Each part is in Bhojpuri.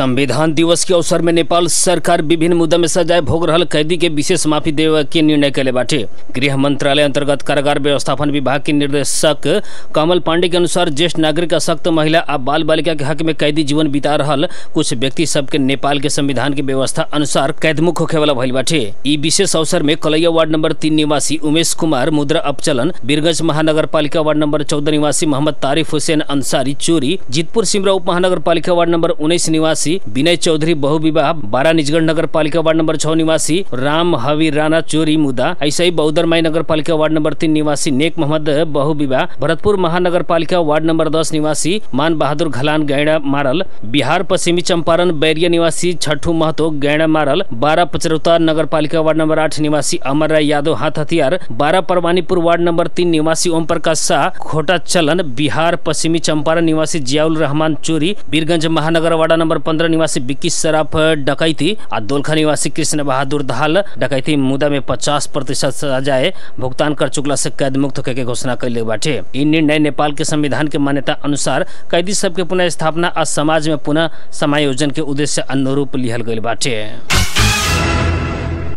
संविधान दिवस के अवसर में नेपाल सरकार विभिन्न मुद्दा में सजाए भोग रहल कैदी के विशेष माफी देवे के निर्णय कैले बाटे। गृह मंत्रालय अंतर्गत कारागार व्यवस्थापन विभाग के निर्देशक कमल पांडे के अनुसार ज्येष्ठ नागरिक, सख्त महिला आ बाल बालिका के हक में कैदी जीवन बिता रहल कुछ व्यक्ति सबके नेपाल के संविधान की व्यवस्था अनुसार कैदमुक्त होखे वाला भइल बाटे। ई विशेष अवसर में कलैया वार्ड नंबर 3 निवासी उमेश कुमार मुद्रा अपचलन, बीरगंज महानगर पालिका वार्ड नंबर 14 निवासी मोहम्मद तारिफ हुसैन अंसारी चोरी, जीतपुर सिमरा उप महानगर पालिका वार्ड नंबर 19 निवासी विनय चौधरी बहुविवाह, बारा निजगढ़ नगर पालिका वार्ड नंबर 6 निवासी राम हवी राणा चोरी मुद्दा, ऐसे ही बौद्धरमाई नगर पालिका वार्ड नंबर 3 निवासी नेक मोहम्मद बहुविवाह, भरतपुर महानगर पालिका वार्ड नंबर 10 निवासी मान बहादुर घलान गैंडा मारल, बिहार पश्चिमी चंपारण बैरिया निवासी छठू महतो गैंडा मारल, 12 पचरौता नगर पालिका वार्ड नंबर 8 निवासी अमर राय यादव हाथ हथियार, 12 परवानीपुर वार्ड नंबर 3 निवासी ओम प्रकाश शाह खोटा चलन, बिहार पश्चिमी चंपारण निवासी जियाउल रहमान चोरी, बीरगंज महानगर वार्ड नंबर 15 निवासी बिक्की सराफ डकैती आ दोलखा निवासी कृष्ण बहादुर दाहाल डकैती मुद्दा में 50% सजाए भुगतान कर चुकला से कैद मुक्त होके के घोषणा कैले बाटे। इ निर्णय नेपाल के संविधान के मान्यता अनुसार कैदी सबके पुनः स्थापना आ समाज में पुनः समायोजन के उद्देश्य अनुरूप लिहल गइल बाटे।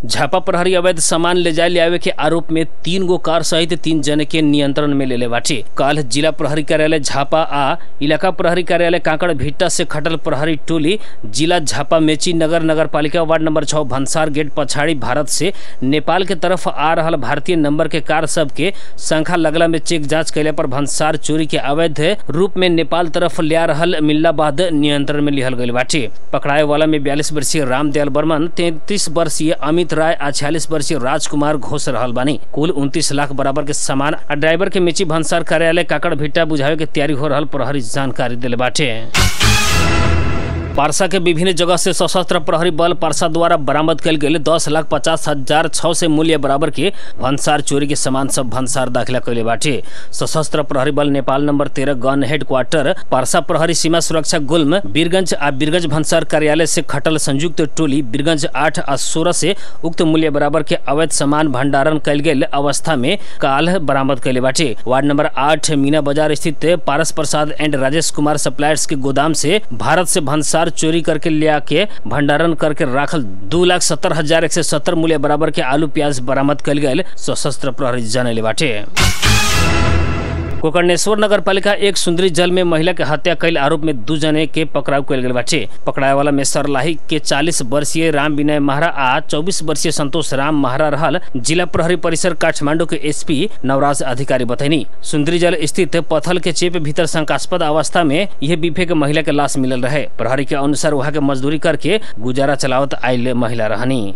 झापा प्रहरी अवैध सामान ले जाए आवे के आरोप में 3 गो कार सहित 3 जने के नियंत्रण में ले बाटे। काल जिला प्रहरी कार्यालय झापा आ इलाका प्रहरी कार्यालय कांकड़ भिट्टा से खटल प्रहरी टोली जिला झापा मेची नगर पालिका वार्ड नंबर 6 भंसार गेट पछाड़ी भारत से नेपाल के तरफ आ रहल भारतीय नंबर के कार सब के संख्या लगला में चेक जांच कैले पर भंसार चोरी के अवैध रूप में नेपाल तरफ ले रहल मिलला बाद नियंत्रण में लिहल गइल बाटे। पकड़ाए वाला में 42 वर्षीय रामदयाल बर्मन, 33 वर्षीय अमित राय आ 46 वर्षीय राजकुमार घोष रहल बानी। कुल 29 लाख बराबर के सामान आ ड्राइवर के मेची भंसार कार्यालय काकड़ भिट्टा बुझावे के तैयारी हो रहल प्रहरी जानकारी दिले बाटे। पारसा के विभिन्न जगह से सशस्त्र प्रहरी बल पारसा द्वारा बरामद कल गए 10,50,600 से मूल्य बराबर के भंसार चोरी के सामान सब भंसार दाखिला कैले बाटे। सशस्त्र प्रहरी बल नेपाल नंबर 13 गन हेडक्वार्टर पारसा प्रहरी सीमा सुरक्षा गुल्म बीरगंज आ बीरगंज भंसार कार्यालय से खटल संयुक्त टोली बीरगंज 8 आ 16 से उक्त मूल्य बराबर के अवैध सामान भंडारण कल गए अवस्था में काल बरामद कैले बाटे। वार्ड नंबर 8 मीना बाजार स्थित पारस प्रसाद एंड राजेश कुमार सप्लायर्स के गोदाम से भारत से भंसार चोरी करके ले आके भंडारण करके राखल 2,70,170 मूल्य बराबर के आलू प्याज बरामद कल गए सशस्त्र प्रहरी जानले बाटे। कोकर्णेश्वर नगर पालिका एक सुंदरी जल में महिला के हत्या कैल आरोप में 2 जने के पकड़ाव कैल गए बाटे। पकड़ाए वाला में सरलाही के 40 वर्षीय राम विनय महरा आ 24 वर्षीय संतोष राम महरा रहल। जिला प्रहरी परिसर काठमांडू के एसपी नवराज अधिकारी बतैनी सुंदरी जल स्थित पत्थल के चेप भीतर शंकास्पद अवस्था में यह बीफे के महिला के लाश मिलल रहे। प्रहरी के अनुसार वहाँ के मजदूरी करके गुजारा चलावत आयल महिला रहनी।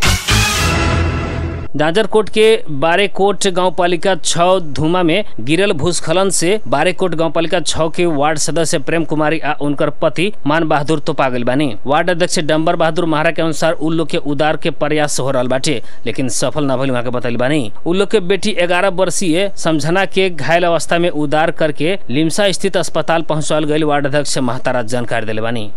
जाजरकोट के बारेकोट गांव पालिका 6 धुमा में गिरल भूस्खलन से बारेकोट गांव पालिका 6 के वार्ड सदस्य प्रेम कुमारी आ उनकर पति मान बहादुर तो पागल बानी। वार्ड अध्यक्ष डम्बर बहादुर महारा के अनुसार उ लोग के उद्धार के प्रयास हो रहल बाटे लेकिन सफल न भइल वहाँ के बतैल बानी। उ लोग के बेटी 11 वर्षीय समझना के घायल अवस्था में उद्धार करके लिम्सा स्थित अस्पताल पहुंचाल गई। वार्ड अध्यक्ष महतारा जानकारी दिले बानी।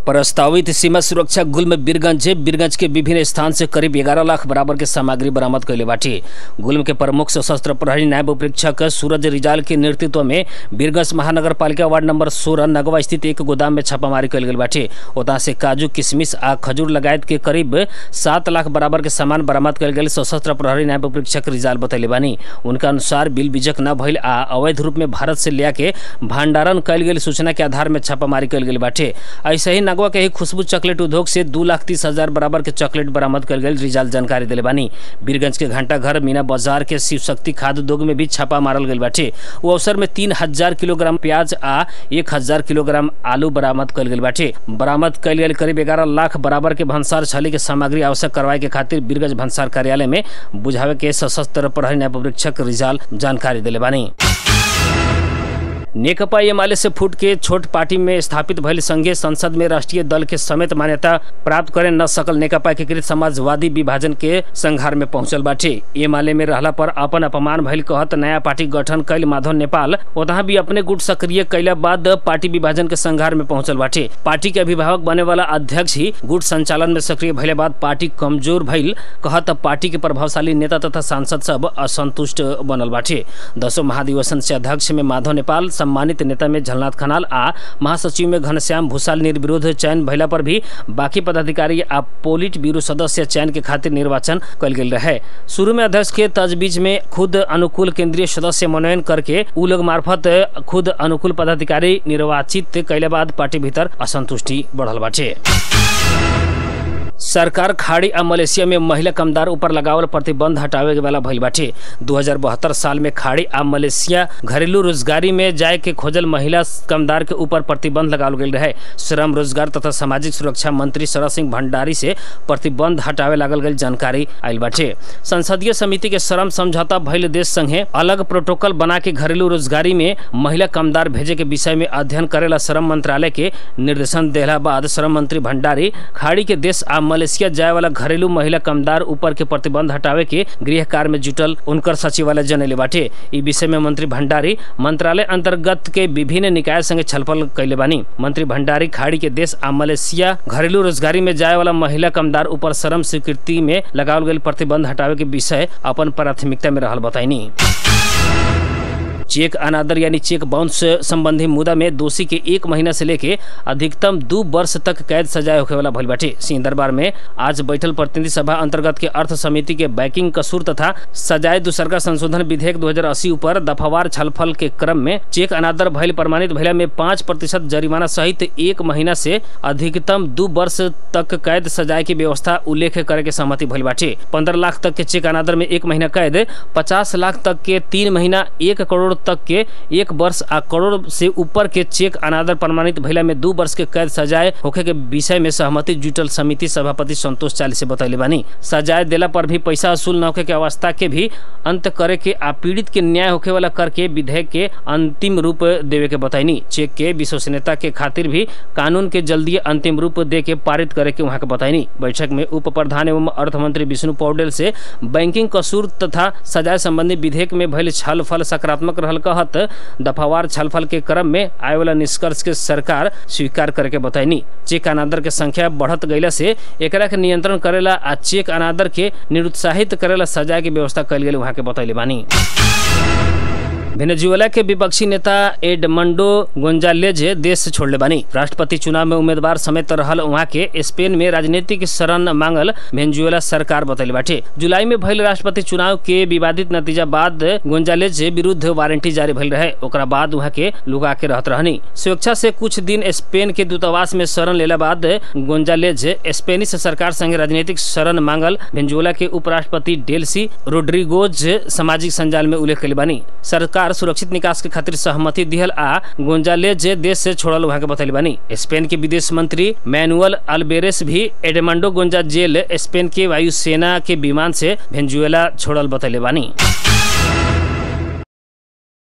प्रस्तावित सीमा सुरक्षा गुल्म बीरगंज के विभिन्न स्थान से करीब 11 लाख बराबर के सामग्री बरामद कैले बाटे। गुल्म के प्रमुख सशस्त्र प्रहरी नायब उपरीक्षक सूरज रिजाल के नेतृत्व में बीरगंज महानगर पालिका वार्ड नंबर 16 नगवा स्थित एक गोदाम में छापामारी कैल गई बाटे। ओता से काजू किशमिश आ खजूर लगायत के करीब 7 लाख बराबर के सामान बरामद कैल गई सशस्त्र प्रहरी नायब उपरीक्षक रिजाल बतैले बानी। उनका अनुसार बिल बिजक न भइल आ अवैध रूप में भारत से ले के भंडारण कैल गई सूचना के आधार में छापामारी कैल गई बाटे। ऐसे ही नगवा के ही खुशबू चॉकलेट उद्योग से 2,30,000 बराबर के चॉकलेट बरामद कर गए। रिजाल जानकारी दिले बानी। बीरगंज के घंटा घर मीना बाजार के शिव शक्ति खाद्य उद्योग में भी छापा मारल गई बाटे। वो अवसर में 3,000 किलोग्राम प्याज आ 1,000 किलोग्राम आलू बरामद कर गई बाटे। बरामद कल गई करीब 11 लाख बराबर के भंसार छली के सामग्री आवश्यक करवाए के खातिर बीरगंज भंसार कार्यालय में बुझावे के सशस्त्र प्रहरी नायब उपरीक्षक रिजाल जानकारी दिले बानी। नेकपा एमाले से फूट के छोट पार्टी में स्थापित भइल संघीय संसद में राष्ट्रीय दल के समेत मान्यता प्राप्त करे न सकल नेकपा एकीकृत समाजवादी विभाजन के संघार में पहुंचल बाटे। एमाले में रहला पर अपन अपमान भइल कहत नया पार्टी गठन कैल माधव नेपाल ओतहा भी अपने गुट सक्रिय कैला बाद पार्टी विभाजन के संघार में पहुंचल बाटे। पार्टी के अभिभावक बने वाला अध्यक्ष ही गुट संचालन में सक्रिय भइले बाद पार्टी कमजोर भइल कहत पार्टी के प्रभावशाली नेता तथा सांसद सब असंतुष्ट बनल बाटे। 10 महाधिवेशन से अध्यक्ष में माधव नेपाल सम्मानित नेता में झलनाथ खनाल आ महासचिव में घनश्याम भूषाल निर्विरोध चयन भइला पर भी बाकी पदाधिकारी आ पोलिट ब्यूरो सदस्य चयन के खातिर निर्वाचन कल गेल रहे। शुरू में अध्यक्ष के तजवीज में खुद अनुकूल केंद्रीय सदस्य मनोनयन करके उ लोग मार्फत खुद अनुकूल पदाधिकारी निर्वाचित कैले बाद पार्टी भीतर असंतुष्टि बढ़ल बाटे। सरकार खाड़ी आ मलेशिया में महिला कामदार ऊपर लगावल प्रतिबंध हटावे वाला भइल बाटे। 2072 साल में खाड़ी आ मलेशिया घरेलू रोजगारी में जाए के खोजल महिला कामदार के ऊपर प्रतिबंध लगावल गेल रहे। श्रम रोजगार तथा सामाजिक सुरक्षा मंत्री सरस सिंह भंडारी से प्रतिबंध हटावे लागल गई जानकारी आयल बाटे। संसदीय समिति के श्रम समझौता भइल देश संगे अलग प्रोटोकॉल बना के घरेलू रोजगारी में महिला कामदार भेजे के विषय में अध्ययन करेला श्रम मंत्रालय के निर्देशन देला बाद श्रम मंत्री भंडारी खाड़ी के देश आ मलेशिया जाए वाला घरेलू महिला कामदार ऊपर के प्रतिबंध हटावे के गृह कार्य में जुटल उनकर सचिवालय जनैले बाटे। ई विषय में मंत्री भंडारी मंत्रालय अंतर्गत के विभिन्न निकाय संगे छलफल कैले बानी। मंत्री भंडारी खाड़ी के देश आ मलेशिया घरेलू रोजगारी में जाए वाला महिला कामदार ऊपर श्रम स्वीकृति में लगावल गई प्रतिबंध हटावे के विषय अपन प्राथमिकता में रहल बताइनी। चेक अनादर यानी चेक बाउंस संबंधी मुद्दा में दोषी के 1 महीना से लेके अधिकतम 2 वर्ष तक कैद सजाए होखे वाला भइल बाटे। सिंह दरबार में आज बैठल प्रतिनिधि सभा अंतर्गत के अर्थ समिति के बैंकिंग कसूर तथा सजाए दूसरका संशोधन विधेयक 2080 ऊपर दफावार छलफल के क्रम में चेक अनादर भइल प्रमाणित भइला में 5% जरिमाना सहित 1 महीना से अधिकतम 2 वर्ष तक कैद सजाए की व्यवस्था उल्लेख करे के सहमति भइल बाटे। 15 लाख तक के चेक अनादर में 1 महीना कैद, 50 लाख तक के 3 महीना, 1 करोड़ तक के 1 वर्ष आ करोड़ से ऊपर के चेक अनादर प्रमाणित भइला में 2 वर्ष के कैद सजाए होखे के विषय में सहमति जुटल समिति सभापति संतोष चाली से बतैले बानी। सजाए देला पर भी पैसा वसूल न होखे के अवस्था के भी अंत करे के आ पीड़ित के न्याय होखे वाला करके विधेयक के अंतिम रूप देवे के बताइनी। चेक के विश्वसनीयता के खातिर भी कानून के जल्दी अंतिम रूप दे के पारित करे के वहां के बताइनी। बैठक में उप प्रधान एवं अर्थ मंत्री विष्णु पौडेल से बैंकिंग कसूर तथा सजाए संबंधी विधेयक में भइल छलफल सकारात्मक रहल कहत दफावार छलफल के क्रम में आए वाला निष्कर्ष के सरकार स्वीकार करके बताइनी। चेक अनादर के संख्या बढ़त गईला से एकरा के नियंत्रण करेला आ चेक अनादर के निरुत्साहित करेला सजाए की व्यवस्था कल गेल वहां के बतैले बानी। वेनेजुएला के विपक्षी नेता एडमंडो गोंजालेज देश छोड़ले बानी। राष्ट्रपति चुनाव में उम्मीदवार समेत रहल वहां के स्पेन में राजनीतिक शरण मांगल वेनेजुएला सरकार बतैले बाटे। जुलाई में भइल राष्ट्रपति चुनाव के विवादित नतीजा बाद गोंजालेज विरुद्ध वारंटी जारी भइल रहे। ओकरा बाद वहां के लुका के रहत रहनी। स्वेच्छा से कुछ दिन स्पेन के दूतावास में शरण लेला बाद गोंजालेज स्पेनिश सरकार संगे राजनीतिक शरण मांगल वेनेजुएला के उपराष्ट्रपति डेल्सी रोड्रिगोज सामाजिक संजाल में उल्लेख कैले बानी। सरकार सुरक्षित निकास के खातिर सहमति दिहल आ गोंजालेज देश से छोड़ल वहां के बतैले बानी। स्पेन के विदेश मंत्री मैनुअल अल्बेरेस भी एडमंडो गोंजालेज स्पेन के वायुसेना के विमान से वेनेजुएला छोड़ल बतैले बानी।